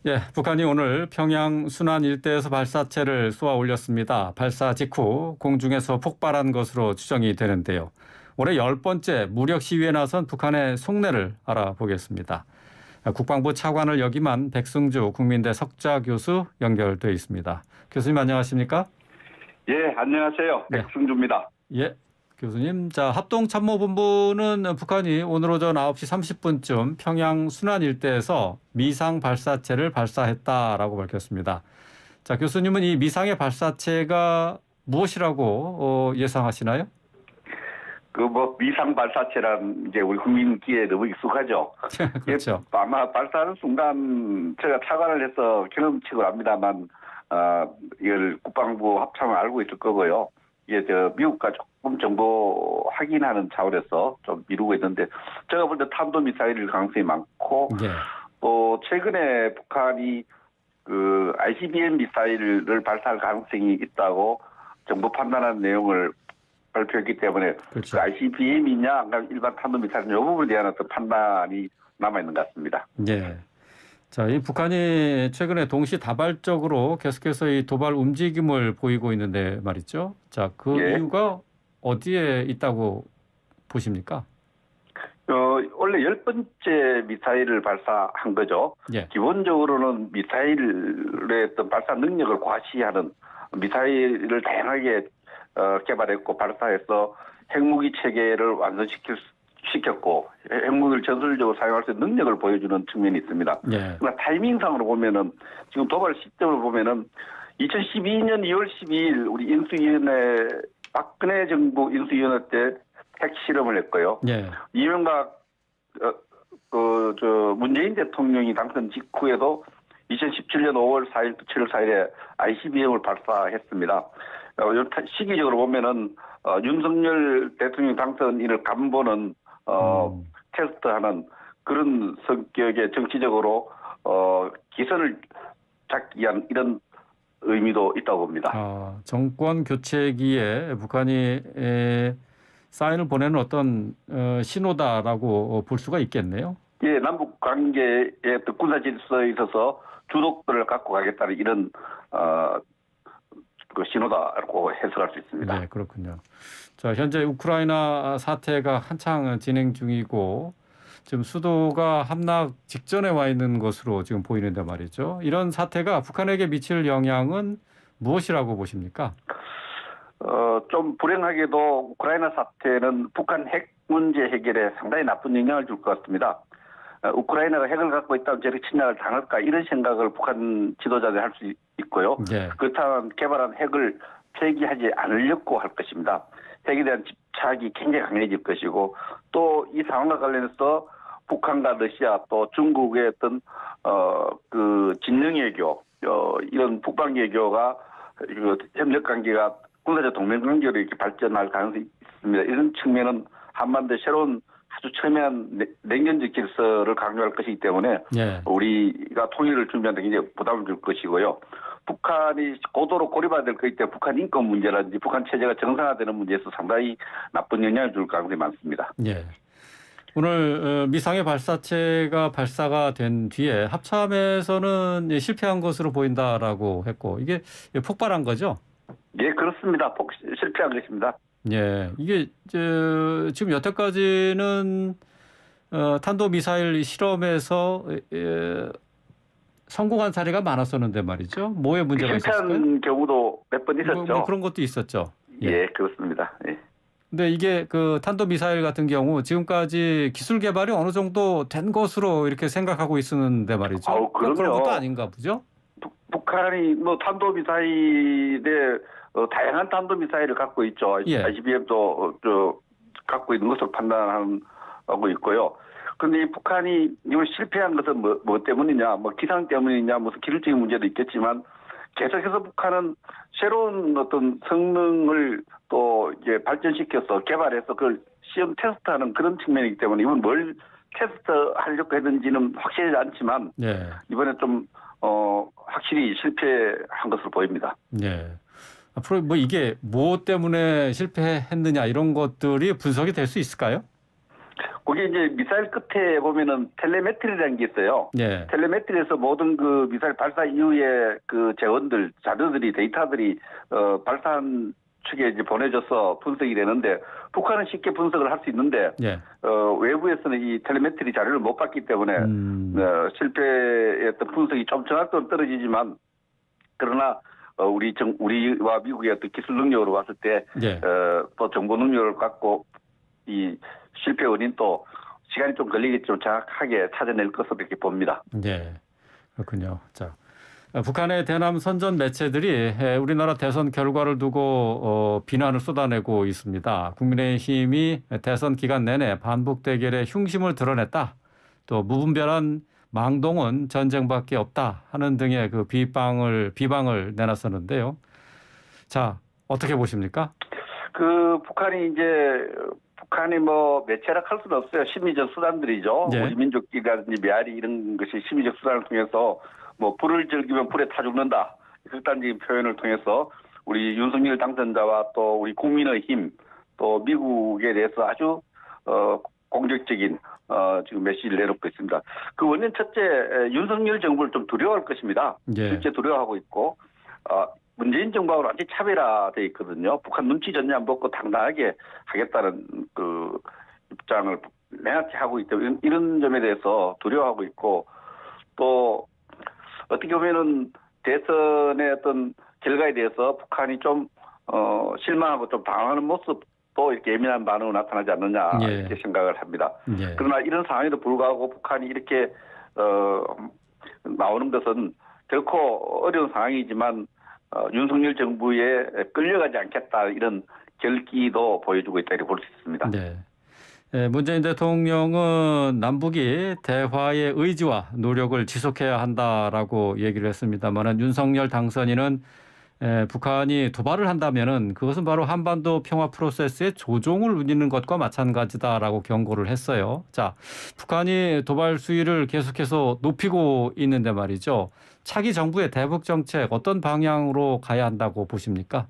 예, 북한이 오늘 평양 순안 일대에서 발사체를 쏘아 올렸습니다. 발사 직후 공중에서 폭발한 것으로 추정이 되는데요. 올해 10번째 무력 시위에 나선 북한의 속내를 알아보겠습니다. 국방부 차관을 역임한 백승주 국민대 석좌 교수 연결돼 있습니다. 교수님 안녕하십니까? 예, 안녕하세요. 네. 백승주입니다. 예, 교수님. 자, 합동참모본부는 북한이 오늘 오전 9시 30분쯤 평양 순안 일대에서 미상 발사체를 발사했다라고 밝혔습니다. 자, 교수님은 이 미상의 발사체가 무엇이라고 예상하시나요? 미상 발사체란 이제 우리 국민기에 너무 익숙하죠. 그렇죠. 아마 발사하는 순간 제가 차관을 해서 경험치고 합니다만, 이걸 국방부 합참을 알고 있을 거고요. 이게 미국과 조금 정보 확인하는 차원에서 좀 미루고 있는데, 제가 볼 때 탄도미사일일 가능성이 많고, 예. 또 최근에 북한이 ICBM 미사일을 발사할 가능성이 있다고 정부 판단한 내용을 발표했기 때문에 그렇죠. ICBM이냐 일반 탄도미사일이냐 이 부분에 대한 어떤 판단이 남아있는 것 같습니다. 예. 자, 이 북한이 최근에 동시다발적으로 계속해서 이 도발 움직임을 보이고 있는데 말이죠. 자, 그 예. 이유가 어디에 있다고 보십니까? 원래 10번째 미사일을 발사한 거죠. 예. 기본적으로는 미사일의 어떤 발사 능력을 과시하는 미사일을 다양하게 개발했고 발사해서 핵무기 체계를 완성시켰고 핵무기를 전술적으로 사용할 수 있는 능력을 보여주는 측면이 있습니다. 예. 그러나 타이밍상으로 보면은 지금 도발 시점을 보면은 2012년 2월 12일 우리 인수위원회 박근혜 정부 인수위원회 때 핵실험을 했고요. 예. 이명박 문재인 대통령이 당선 직후에도 2017년 5월 4일 또 7월 4일에 ICBM을 발사했습니다. 시기적으로 보면은 윤석열 대통령 당선인을 간보는 테스트하는 그런 성격의 정치적으로 기선을 잡기 위한 이런 의미도 있다고 봅니다. 정권 교체기에 북한이 사인을 보내는 어떤 신호다라고 볼 수가 있겠네요. 예, 남북 관계의 군사 질서에 있어서 주도권을 갖고 가겠다는 이런 신호다라고 해석할 수 있습니다. 네, 그렇군요. 자, 현재 우크라이나 사태가 한창 진행 중이고 지금 수도가 함락 직전에 와 있는 것으로 지금 보이는데 말이죠. 이런 사태가 북한에게 미칠 영향은 무엇이라고 보십니까? 좀 불행하게도 우크라이나 사태는 북한 핵 문제 해결에 상당히 나쁜 영향을 줄 것 같습니다. 우크라이나가 핵을 갖고 있다면 저렇게 침략을 당할까 이런 생각을 북한 지도자들이 할 수 있고요. 예. 그렇다면 개발한 핵을 폐기하지 않으려고 할 것입니다. 핵에 대한 집착이 굉장히 강해질 것이고 또 이 상황과 관련해서 북한과 러시아 또 중국의 어떤 진영 외교 이런 북방 외교가 협력 관계가 군사적 동맹 관계로 이렇게 발전할 가능성이 있습니다. 이런 측면은 한반도의 새로운 아주 첨예한 냉전적 질서를 강조할 것이기 때문에 예. 우리가 통일을 준비하는 데 굉장히 부담을 줄 것이고요. 북한이 고도로 고립화될 것이기 때문에 북한 인권 문제라든지 북한 체제가 정상화되는 문제에서 상당히 나쁜 영향을 줄 가능성이 많습니다. 예. 오늘 미상의 발사체가 발사가 된 뒤에 합참에서는 실패한 것으로 보인다라고 했고 이게 폭발한 거죠? 예, 그렇습니다. 실패한 것입니다. 예, 이게 지금 여태까지는 탄도미사일 실험에서 성공한 사례가 많았었는데 말이죠. 뭐에 문제가 있었을까요? 실패한 경우도 몇 번 있었죠. 뭐 그런 것도 있었죠. 예, 그렇습니다. 예. 근데 이게 그 탄도미사일 같은 경우 지금까지 기술 개발이 어느 정도 된 것으로 이렇게 생각하고 있었는데 말이죠. 그럼요. 그런 것도 아닌가 보죠? 북한이 탄도미사일에 다양한 탄도미사일을 갖고 있죠. 예. ICBM도 갖고 있는 것으로 판단하고 있고요. 그런데 이 북한이 이걸 실패한 것은 뭐 때문이냐, 기상 때문이냐, 무슨 기술적인 문제도 있겠지만 계속해서 북한은 새로운 어떤 성능을 또 이제 발전시켜서 개발해서 그걸 시험 테스트하는 그런 측면이기 때문에 이건 뭘 테스트하려고 했는지는 확실하지 않지만 예. 이번에 좀 확실히 실패한 것으로 보입니다. 예. 앞으로 이게 뭐 때문에 실패했느냐 이런 것들이 분석이 될 수 있을까요? 거기 이제 미사일 끝에 보면은 텔레메트리라는 게 있어요. 예. 텔레메트리에서 모든 그 미사일 발사 이후에 그 재원들, 자료들이, 데이터들이 발사한 측에 이제 보내져서 분석이 되는데 북한은 쉽게 분석을 할 수 있는데 예. 외부에서는 이 텔레메트리 자료를 못 받기 때문에 실패의 어떤 분석이 좀 정확도는 떨어지지만 그러나 우리와 미국의 어떤 기술 능력으로 봤을 때 예. 또 정보 능력을 갖고 이 실패 원인 또 시간이 좀 걸리겠지만 정확하게 찾아낼 것으로 이렇게 봅니다. 예. 그렇군요. 자, 북한의 대남 선전 매체들이 우리나라 대선 결과를 두고 비난을 쏟아내고 있습니다. 국민의힘이 대선 기간 내내 반북 대결에 흉심을 드러냈다. 또 무분별한 망동은 전쟁밖에 없다 하는 등의 그 비방을 내놨었는데요. 자, 어떻게 보십니까? 북한이 뭐 매체라 할 수는 없어요. 심리적 수단들이죠. 예. 우리 민족기라든지 메아리 이런 것이 심리적 수단을 통해서 뭐 불을 즐기면 불에 타 죽는다. 극단적인 표현을 통해서 우리 윤석열 당선자와 또 우리 국민의힘 또 미국에 대해서 아주 공격적인 지금 메시지를 내놓고 있습니다. 그 원인 첫째 윤석열 정부를 좀 두려워할 것입니다. 예. 실제 두려워하고 있고 문재인 정부하고 완전히 차별화돼 있거든요. 북한 눈치 전혀 안 보고 당당하게 하겠다는 그 입장을 명확히 하고 있기 때문에 이런 점에 대해서 두려워하고 있고 또 어떻게 보면은 대선의 어떤 결과에 대해서 북한이 좀 실망하고 좀 당황하는 모습도 이렇게 예민한 반응으로 나타나지 않느냐 예. 이렇게 생각을 합니다. 예. 그러나 이런 상황에도 불구하고 북한이 이렇게 나오는 것은 결코 어려운 상황이지만 윤석열 정부에 끌려가지 않겠다 이런 결기도 보여주고 있다 이렇게 볼 수 있습니다. 네. 문재인 대통령은 남북이 대화의 의지와 노력을 지속해야 한다라고 얘기를 했습니다만 윤석열 당선인은 북한이 도발을 한다면은 그것은 바로 한반도 평화 프로세스의 조종을 울리는 것과 마찬가지다라고 경고를 했어요. 자, 북한이 도발 수위를 계속해서 높이고 있는데 말이죠. 차기 정부의 대북 정책 어떤 방향으로 가야 한다고 보십니까?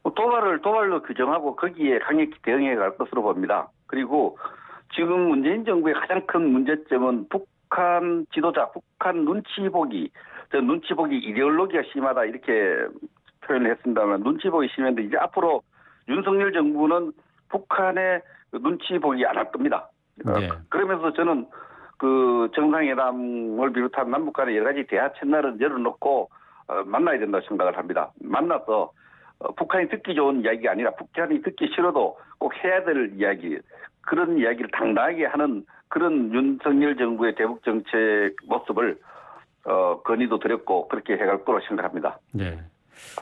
도발로 규정하고 거기에 강력히 대응해 갈 것으로 봅니다. 그리고 지금 문재인 정부의 가장 큰 문제점은 북한 지도자, 북한 눈치 보기 이데올로기가 심하다 이렇게 표현을 했습니다만 눈치 보기 심한데 이제 앞으로 윤석열 정부는 북한의 눈치 보기 안 할 겁니다. 네. 그러면서 저는 그 정상회담을 비롯한 남북 간의 여러 가지 대화 채널을 열어놓고 만나야 된다고 생각을 합니다. 만나서 북한이 듣기 좋은 이야기가 아니라 북한이 듣기 싫어도 꼭 해야 될 이야기, 그런 이야기를 당당하게 하는 그런 윤석열 정부의 대북 정책 모습을 건의도 드렸고 그렇게 해갈 거로 생각합니다. 네.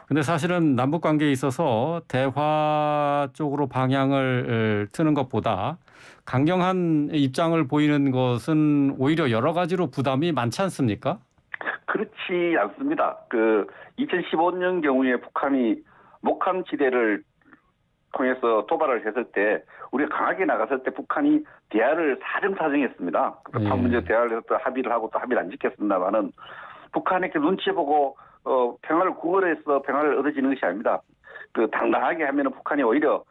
근데 사실은 남북 관계에 있어서 대화 쪽으로 방향을 트는 것보다 강경한 입장을 보이는 것은 오히려 여러 가지로 부담이 많지 않습니까? 그렇지 않습니다. 2015년 경우에 북한이 목함 지대를 통해서 도발을 했을 때 우리가 강하게 나갔을 때 북한이 대화를 사정사정했습니다. 판문제 대화를 해서 또 합의를 하고 또 합의를 안 지켰습니다만은 북한에게 눈치 보고 평화를 구걸해서 평화를 얻어지는 것이 아닙니다. 당당하게 하면은 북한이 오히려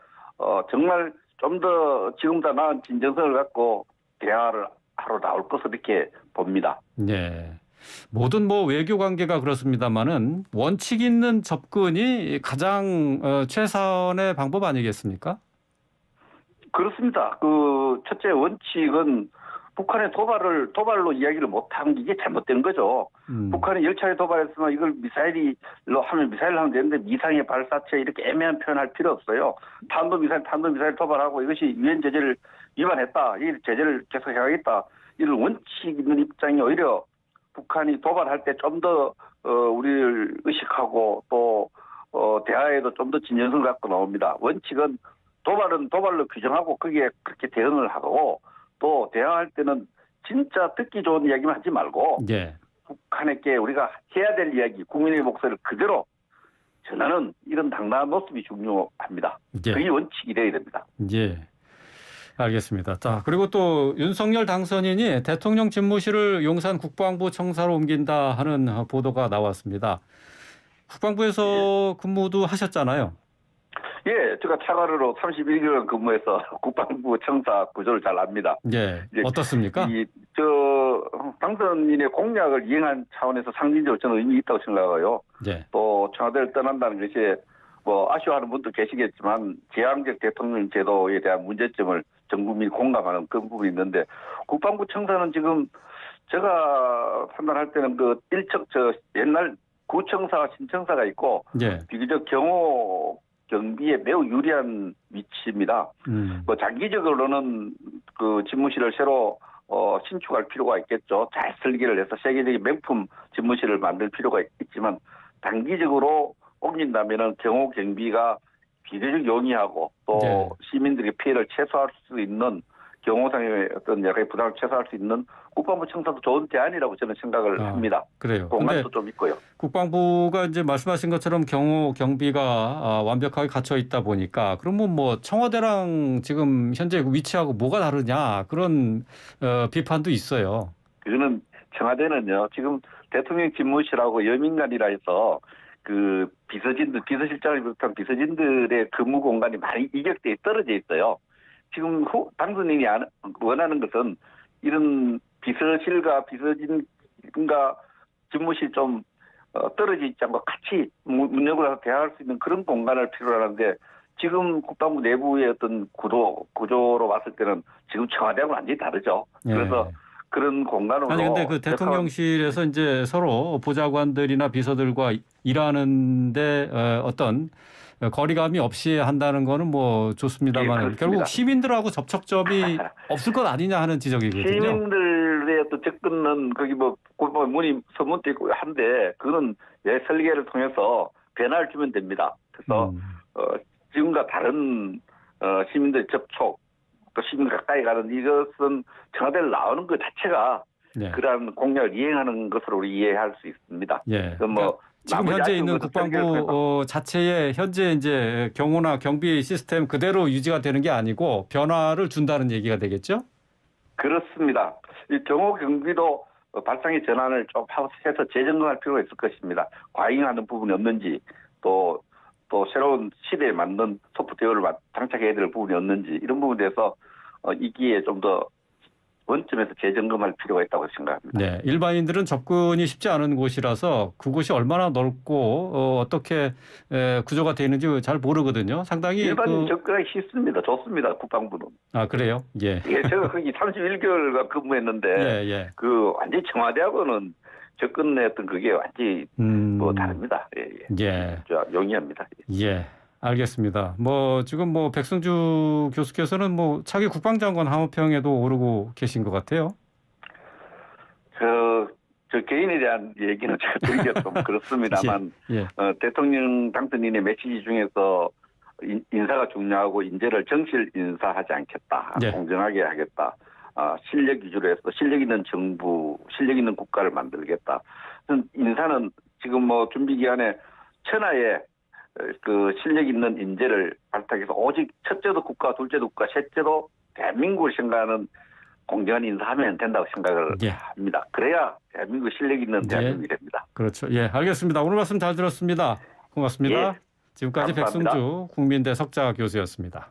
정말 좀 더 지금보다 나은 진정성을 갖고 대화를 하러 나올 것으로 이렇게 봅니다. 네. 모든 외교 관계가 그렇습니다만은 원칙 있는 접근이 가장 최선의 방법 아니겠습니까? 그렇습니다. 첫째 원칙은 북한의 도발로 이야기를 못한 게 이게 잘못된 거죠. 북한이 10차례 도발했으면 이걸 미사일로 하면 되는데 미상의 발사체 이렇게 애매한 표현할 필요 없어요. 탄도미사일 도발하고 이것이 유엔 제재를 위반했다. 이 제재를 계속 해야겠다. 이런 원칙 있는 입장이 오히려 북한이 도발할 때 좀 더 우리를 의식하고 또 대화에도 좀 더 진정성을 갖고 나옵니다. 원칙은 도발은 도발로 규정하고 거기에 그렇게 대응을 하고 또 대화할 때는 진짜 듣기 좋은 이야기만 하지 말고 예. 북한에게 우리가 해야 될 이야기, 국민의 목소리를 그대로 전하는 이런 당당한 모습이 중요합니다. 예. 그게 원칙이 되어야 됩니다. 예. 알겠습니다. 자, 그리고 또 윤석열 당선인이 대통령 집무실을 용산 국방부 청사로 옮긴다 하는 보도가 나왔습니다. 국방부에서 근무도 하셨잖아요. 예, 제가 차관으로 31개월 근무해서 국방부 청사 구조를 잘 압니다. 예, 이제 어떻습니까? 당선인의 공약을 이행한 차원에서 상징적으로 저는 의미 있다고 생각하고요. 예, 또 청와대를 떠난다는 것이 뭐 아쉬워하는 분도 계시겠지만 제왕적 대통령 제도에 대한 문제점을 전 국민이 공감하는 그런 부분이 있는데 국방부 청사는 지금 제가 판단할 때는 그 옛날 구청사와 신청사가 있고 예, 비교적 경호 경비에 매우 유리한 위치입니다. 뭐 장기적으로는 그 집무실을 새로 신축할 필요가 있겠죠. 잘 설계를 해서 세계적인 명품 집무실을 만들 필요가 있지만 단기적으로 옮긴다면은 경호 경비가 비교적 용이하고 또 네. 시민들의 피해를 최소화할 수 있는 경호상의 어떤 여러 가지 부담을 최소화할 수 있는 국방부 청사도 좋은 대안이라고 저는 생각을 합니다. 그래요. 공간도 근데 좀 있고요. 국방부가 이제 말씀하신 것처럼 경호 경비가 완벽하게 갖춰 있다 보니까 그러면 뭐 청와대랑 지금 현재 위치하고 뭐가 다르냐 그런 비판도 있어요. 그거는 청와대는요. 지금 대통령 집무실하고 여민관이라 해서 그 비서실장을 비롯한 비서진들의 근무 공간이 많이 이격되어 떨어져 있어요. 지금 당선인이 원하는 것은 이런 비서실과 비서진과 집무실 좀 떨어져 있지 않고 같이 문 열고 대화할 수 있는 그런 공간을 필요로 하는데 지금 국방부 내부의 어떤 구조로 봤을 때는 지금 청와대하고는 완전히 다르죠. 그래서 예. 그런 공간으로. 아니 근데 그 대통령실에서 이제 서로 보좌관들이나 비서들과 일하는데 어떤 거리감이 없이 한다는 거는 뭐 좋습니다만 예, 결국 시민들하고 접촉점이 없을 것 아니냐 하는 지적이거든요. 시민들의 또 접근은 거기 뭐 문이 서문도 있고 한데 그거는 설계를 통해서 변화를 주면 됩니다. 그래서 지금과 다른 시민들의 접촉 또 시민 가까이 가는 이것은 청와대를 나오는 것 자체가 네. 그러한 공약을 이행하는 것으로 우리 이해할 수 있습니다. 예. 뭐 지금 현재 있는 국방부 자체의 현재 이제 경호나 경비 시스템 그대로 유지가 되는 게 아니고 변화를 준다는 얘기가 되겠죠? 그렇습니다. 이 경호 경비도 발상의 전환을 좀 해서 재점검할 필요가 있을 것입니다. 과잉하는 부분이 없는지 또 새로운 시대에 맞는 소프트웨어를 장착해야 될 부분이 없는지 이런 부분에 대해서 이 기회에 좀 더 원점에서 재점검할 필요가 있다고 생각합니다. 네, 일반인들은 접근이 쉽지 않은 곳이라서 그곳이 얼마나 넓고 어떻게 구조가 되어 있는지 잘 모르거든요. 상당히 일반인 접근하기 쉽습니다. 좋습니다. 국방부는. 아 그래요? 예. 예, 제가 거기 31개월간 근무했는데 예. 그 완전히 청와대하고는 접근했던 그게 완전히 뭐 다릅니다. 예. 용이합니다. 예. 알겠습니다. 뭐 지금 뭐 백승주 교수께서는 뭐 차기 국방장관 함업형에도 오르고 계신 것 같아요. 저 개인에 대한 얘기는 제가 드리기가 좀 그렇습니다만 예. 대통령 당선인의 메시지 중에서 인사가 중요하고 인재를 정실 인사하지 않겠다. 예. 공정하게 하겠다. 실력 위주로 해서 실력 있는 정부, 실력 있는 국가를 만들겠다. 인사는 지금 뭐 준비 기간에 천하에 그 실력 있는 인재를 발탁해서 오직 첫째도 국가, 둘째도 국가, 셋째도 대한민국을 생각하는 공정한 인사하면 된다고 생각을 합니다. 그래야 대한민국 실력 있는 대한민국이 됩니다. 그렇죠. 예, 알겠습니다. 오늘 말씀 잘 들었습니다. 고맙습니다. 예, 지금까지 감사합니다. 백승주 국민대 석좌 교수였습니다.